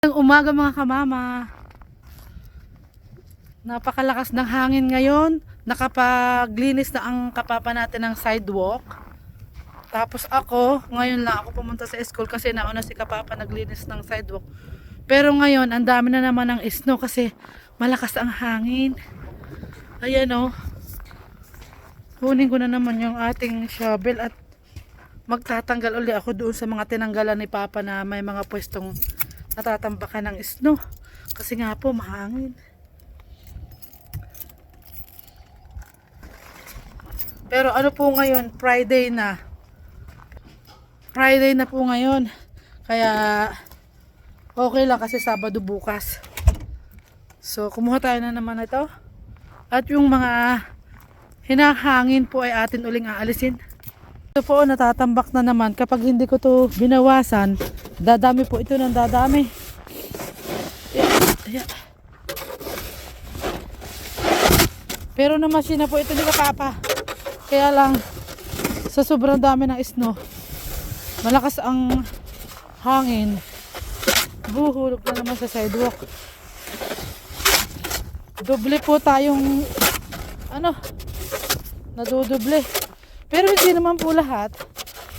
Ang umaga mga kamama. Napakalakas ng hangin ngayon. Nakapaglinis na ang kapapa natin ng sidewalk. Tapos ako, ngayon lang ako pumunta sa school kasi nauna si kapapa naglinis ng sidewalk. Pero ngayon, ang dami na naman ng snow kasi malakas ang hangin. Ayan o. Kunin ko na naman yung ating shovel at magtatanggal ulit ako doon sa mga tinanggalan ni papa na may mga pwestong natatambakan ng snow kasi nga po mahangin. Pero ano po ngayon, Friday na po ngayon, kaya okay lang kasi Sabado bukas. So kumuha tayo na naman ito at yung mga hinahangin po ay atin uling aalisin. Ito po natatambak na naman. Kapag hindi ko to binawasan, dadami po ito ng dadami. Ayan. Pero na machine na po ito ni Papa. Kaya lang sa sobrang dami ng snow, malakas ang hangin, buhulog na naman sa sidewalk. Doble po tayong nadudoble. Pero hindi naman po lahat.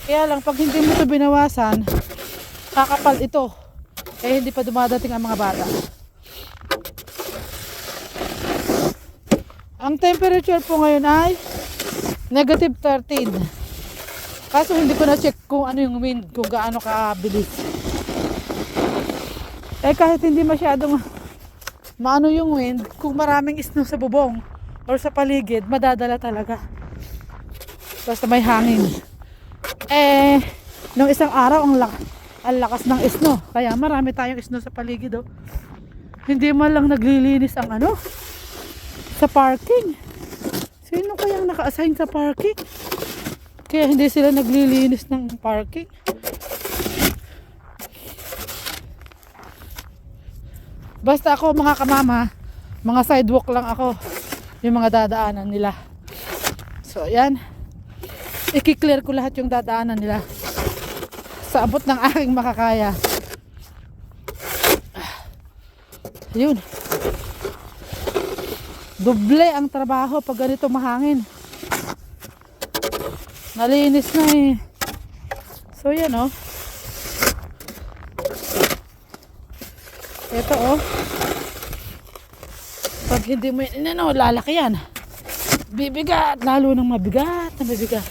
Kaya lang pag hindi mo ito binawasan, kakapal ito. Eh hindi pa dumadating ang mga bata. Ang temperature po ngayon ay negative 13. Kaso hindi ko na check kung ano yung wind, kung gaano kabilis. Eh kahit hindi masyadong maano yung wind, kung maraming snow sa bubong or sa paligid, madadala talaga. Basta may hangin. Eh, nung isang araw ang lakas ng snow. Kaya marami tayong snow sa paligid. Oh. Hindi man lang naglilinis ang sa parking. Sino kayang naka-assign sa parking? Kaya hindi sila naglilinis ng parking. Basta ako mga kamama, mga sidewalk lang ako yung mga dadaanan nila. So ayan, i-clear ko lahat yung dadaanan nila sa abot ng aking makakaya. Yun, doble ang trabaho pag ganito mahangin. Nalinis na eh. So yan oh. Ito oh, pag hindi mo lalaki yan, bibigat, lalo nang mabigat na mabigat.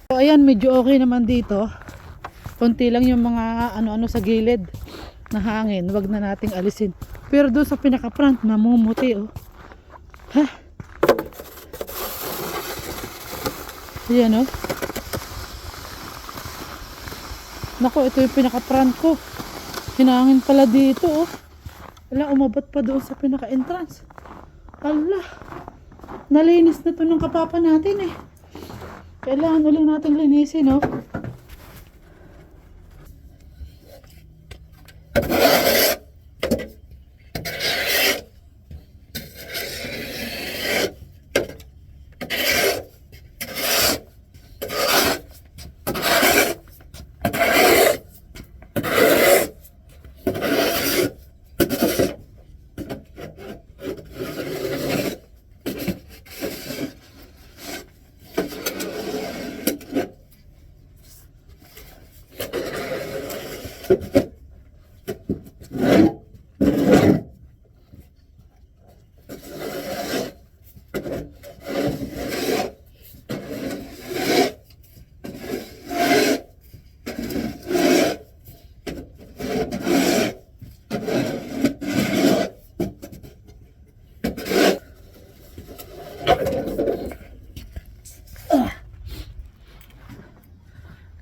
So ayan, medyo okay naman dito. Konti lang yung mga ano-ano sa gilid na hangin, wag na nating alisin. Pero doon sa pinaka-front, namumuti oh. Ayan oh. Nako, ito yung pinaka-front ko. Hinangin pala dito oh. Wala, umabot pa doon sa pinaka-entrance. Ala, nalinis na to ng kapapa natin eh. Kailangan ulit natin linisin no.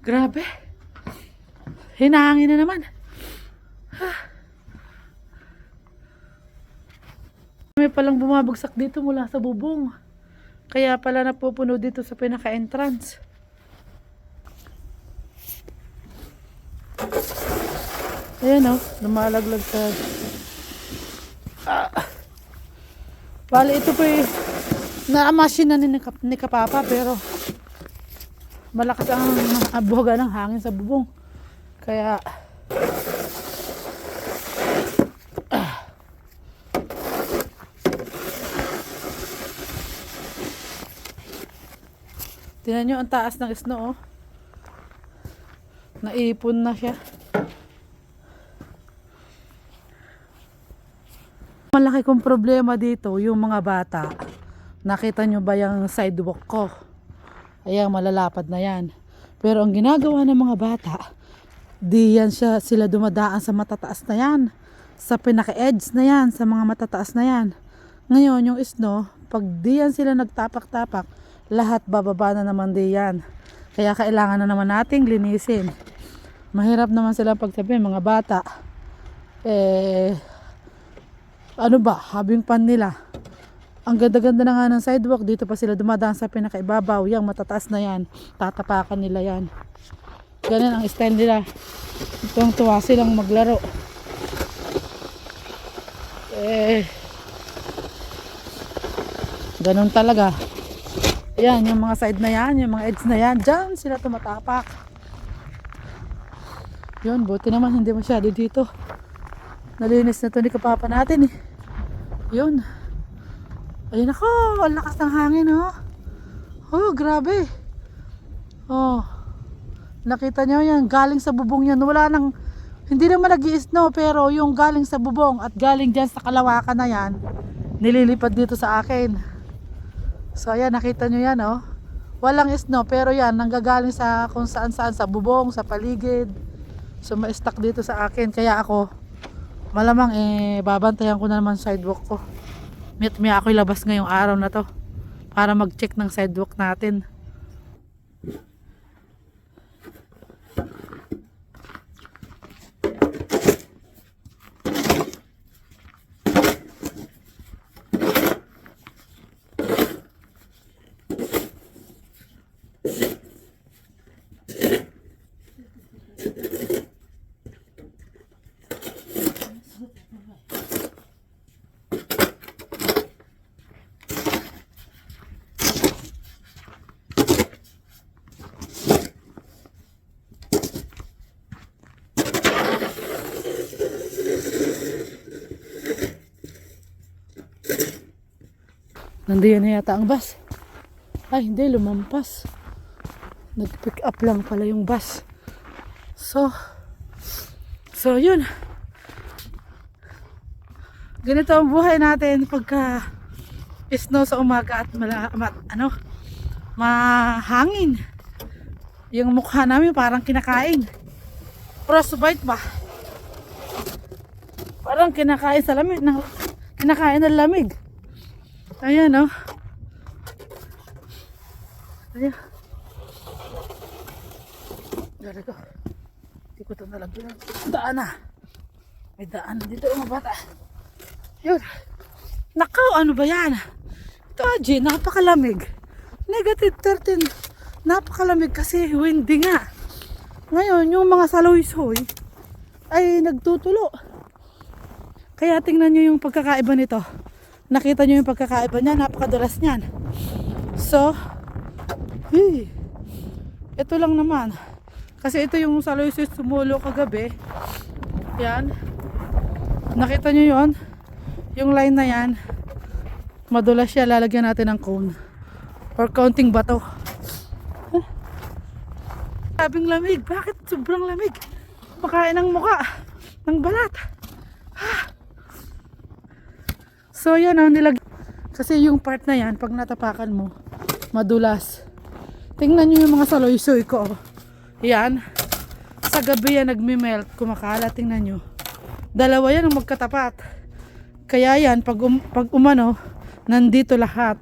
Grabe. Hinahangin na naman. May palang bumabagsak dito mula sa bubong. Kaya pala napupuno dito sa pinaka-entrance. Ayan o, lumalaglag sa... Bali ito po na machine na ni Kapapa pero malakas ang abuhaga ng hangin sa bubong. Kaya tingnan nyo ang taas ng snow, oh. Naipon na siya. Malaki kong problema dito yung mga bata. Nakita nyo ba yung sidewalk ko? Ayan, malalapad na yan. Pero ang ginagawa ng mga bata, di yan sila dumadaan sa matataas na yan, sa pinaka-edge na yan, sa mga matataas na yan. Ngayon yung snow, pag di yan sila nagtapak-tapak, lahat bababa na naman di yan. Kaya kailangan na naman nating linisin. Mahirap naman sila pagsabihin, mga bata, ano ba, having fun nila. Ang ganda-ganda na nga ng sidewalk, dito pa sila dumadaan sa pinakaibabaw, yung matataas na yan, tatapakan nila yan. Ganun ang style nila. Tuwang-tuwa silang maglaro. Ganun talaga. Yan, yung mga side na yan, yung mga edge na yan, dyan sila tumatapak. Yun, buti naman hindi masyado dito. Nalinis na to ni kapapa natin eh. Yun. Ayun ako, ang lakas ng hangin, oh. Oh, grabe. Oh. Nakita nyo yan, galing sa bubong yan. Wala nang, hindi naman nag-i-snow, pero yung galing sa bubong at galing dyan sa kalawakan na yan, nililipad dito sa akin. So ayan, nakita nyo yan, oh. Walang snow, pero yan, nanggagaling sa kung saan-saan, sa bubong, sa paligid. So ma-stuck dito sa akin. Kaya ako, malamang babantayan ko na naman sidewalk ko. May ako ilabas ngayong araw na to para mag-check ng sidewalk natin. Nandiyan na yata ang bus. Ay, hindi, lumampas. Nag-pick up lang pala yung bus. So yun. Ganito ang buhay natin pagka snow sa umaga at mahangin. Yung mukha namin parang kinakain. Frostbite ba? Parang kinakain sa lamig. Kinakain ng lamig. Ayan, oh. Ayan. Dari ko. Hindi ko ito nalagyan. Daan na. May daan dito, mga bata. Yun. Nakaw, ano ba yan? Ito, Aji, napakalamig. -13. Napakalamig kasi windy nga. Ngayon, yung mga saloy-soy ay nagtutulo. Kaya tingnan nyo yung pagkakaiba nito. Nakita nyo yung pagkakaiba niya, napakadulas niyan. So, ito lang naman. Kasi ito yung saloy-soy sumulo kagabi. Yan. Nakita nyo yon? Yung line na yan, madulas siya, lalagyan natin ng cone. Or counting bato. Sabing lamig. Bakit sobrang lamig? Makain ng muka. Ng balat. So yan ang kasi yung part na yan, pag natapakan mo, madulas. Tingnan nyo yung mga saloy-soy ko. Yan. Sa gabi yan nagme-melt, kumakalat. Tingnan nyo. Dalawa yan ang magkatapat. Kaya yan, pag umano, nandito lahat.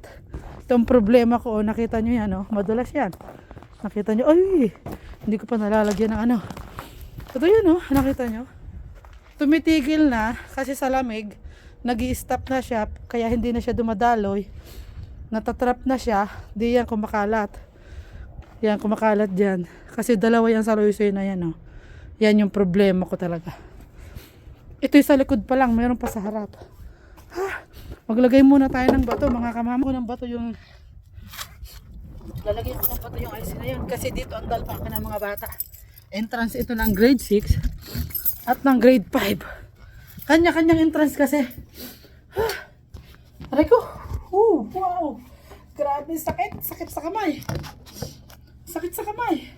Itong problema ko, nakita nyo yan, oh, madulas yan. Nakita nyo, ay, hindi ko pa nalalagyan ng ano. Ito yun, oh, nakita nyo. Tumitigil na, kasi sa lamig, nag-i-stop na siya, kaya hindi na siya dumadaloy. Natatrap na siya, di yan kumakalat. Yan, kumakalat dyan. Kasi dalawa yan sa saloy-soy na yan, oh. Yan yung problema ko talaga. Ito yung sa likod pa lang, mayroon pa sa harap. Maglagay muna tayo ng bato, mga kamama ko ng bato yung Lalagyan ko ng bato yung IC na yun kasi dito ang dalpakan ng mga bata. Entrance ito ng grade 6 at ng grade 5. Kanya-kanyang entrance kasi. Aray ko. Wow. Grabe, sakit. Sakit sa kamay. Sakit sa kamay.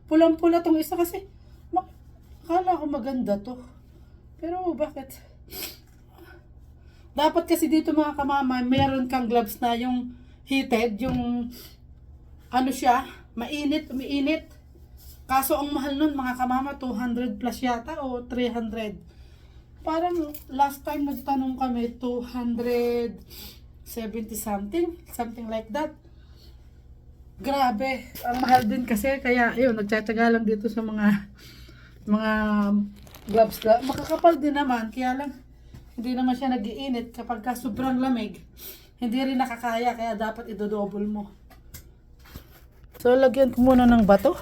Pulang-pula tong isa kasi. Akala ko maganda to. Pero bakit? Dapat kasi dito mga kamama, meron kang gloves na yung heated, yung ano siya, mainit, umiinit. Kaso ang mahal nun mga kamama, 200 plus yata o 300. Parang last time nagtanong kami, 270 something like that. Grabe, ang mahal din kasi, kaya yun, nagtsatsaga lang dito sa mga gloves. Makakapal din naman, kaya lang, hindi naman siya nag-iinit kapag ka sobrang lamig. Hindi rin nakakaya, kaya dapat idodouble mo. So, lagyan ko muna ng bato.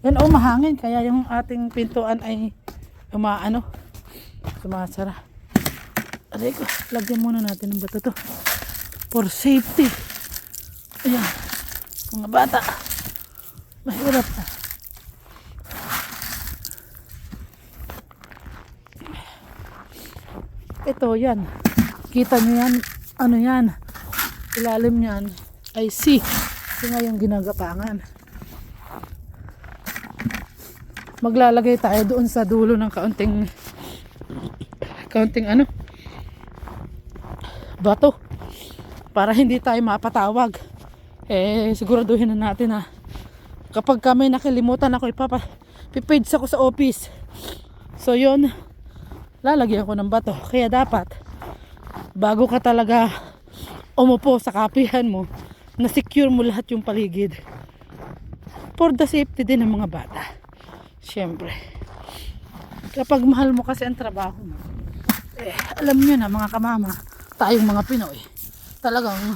Yan, mahangin, kaya yung ating pintuan ay sumasara. Aray ko, lagyan muna natin ng bato to. For safety. Ayan. Mga bata, mahirap na. Ito yan, kita nyo yan, ano yan, ilalim yan ay C, kasi nga yung ginagapangan. Maglalagay tayo doon sa dulo ng kaunting bato para hindi tayo mapatawag. Siguraduhin na natin na kapag kami nakalimutan ako ipapipage ako sa office. So yun, lalagyan ko ng bato. Kaya dapat bago ka talaga umupo sa kapihan mo, na secure mo lahat yung paligid for the safety din ng mga bata. Syempre kapag mahal mo kasi ang trabaho mo, alam nyo na mga kamama, tayong mga Pinoy talagang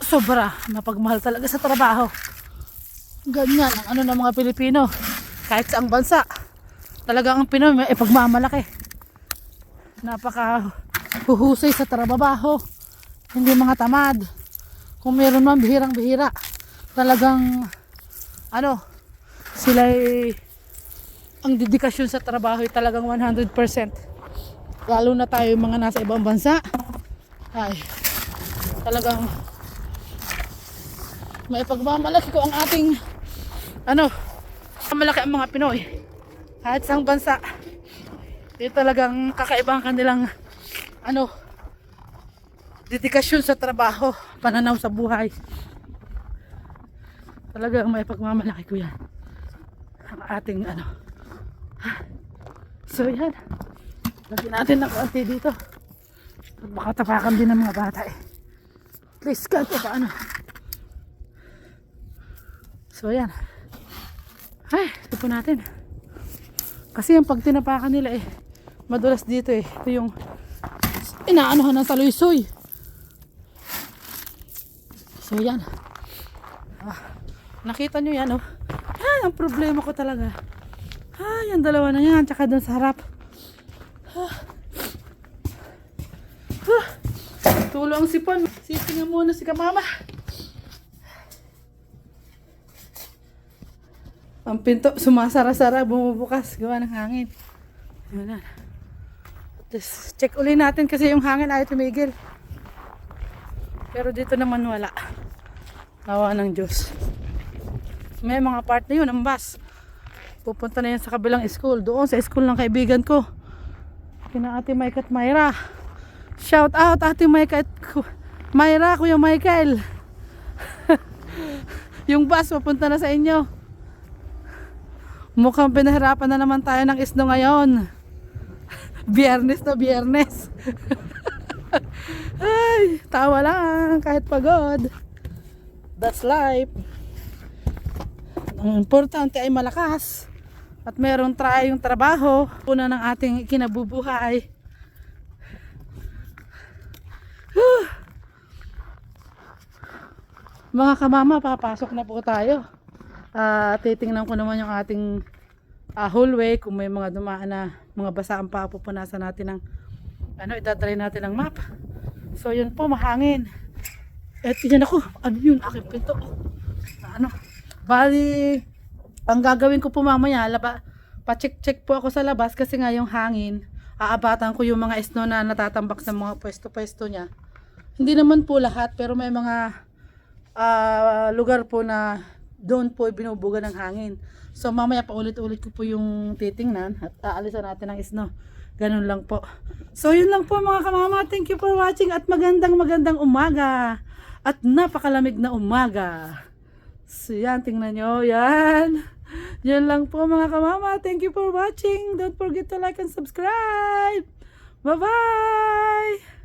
sobra mapagmahal talaga sa trabaho. Ganyan ang ng mga Pilipino. Kahit saang bansa, talagang ang Pinoy may ipagmamalaki. Napaka huhusay sa trabaho. Hindi mga tamad. Kung meron man bihirang-bihira, talagang sila ang dedikasyon sa trabaho ay talagang 100%. Lalo na tayo mga nasa ibang bansa, ay talagang may pagmamalaki ko ang ating malaki ang mga Pinoy kahit sa bansa. Di talagang kakaiba ang kanilang dedikasyon sa trabaho, pananaw sa buhay. Talagang may pagmamalaki ko yan ang ating So yan, lagyan natin ng konti dito at baka tapakan din ng mga bata please God, paano. So yan. Ay, ito po natin. Kasi yung pag tinapakan nila madulas dito ito yung inaanohan ng saluy-suy. So yan. Nakita nyo yan Ay, ang problema ko talaga. Ay, ang dalawa na yan. Tsaka dun sa harap. Tulo ang sipon. Sisinga muna si kamama. Ang pinto, sumasara-sara, bumubukas, gawa ng hangin. Ayan na. Just check uli natin kasi yung hangin ayaw tumigil. Pero dito naman wala. Awa ng Diyos. May mga part na yun, ang bus. Pupunta na yan sa kabilang school. Doon sa school ng kaibigan ko. Kina Ate Mike at Myra. Shout out Ate Mike at Myra, Kuya Michael. Yung bus, pupunta na sa inyo. Mukhang pinahirapan na naman tayo ng isno ngayon. Biyernes na biyernes. Ay, tawa lang kahit pagod. That's life. Ang importante ay malakas at meron tayong trabaho, una ng ating kinabubuhay. Mga kamama, papasok na po tayo. Titingnan ko naman yung ating hallway kung may mga dumaan na mga basaan pa, pupunasan natin ng idadry natin ng map So yun po, mahangin. At yan ako, ano yun, aking pinto. Ano, bali, ang gagawin ko po mamaya, pa-check po ako sa labas kasi nga yung hangin, aabatan ko yung mga snow na natatambak sa mga pwesto-pwesto niya. Hindi naman po lahat, pero may mga lugar po na doon po binubuga ng hangin. So mamaya pa ulit-ulit ko po yung titingnan at aalisan natin ang snow. Ganun lang po. So yun lang po mga kamama. Thank you for watching at magandang umaga. At napakalamig na umaga. So yan, tingnan nyo. Yan. Yun lang po mga kamama. Thank you for watching. Don't forget to like and subscribe. Bye-bye!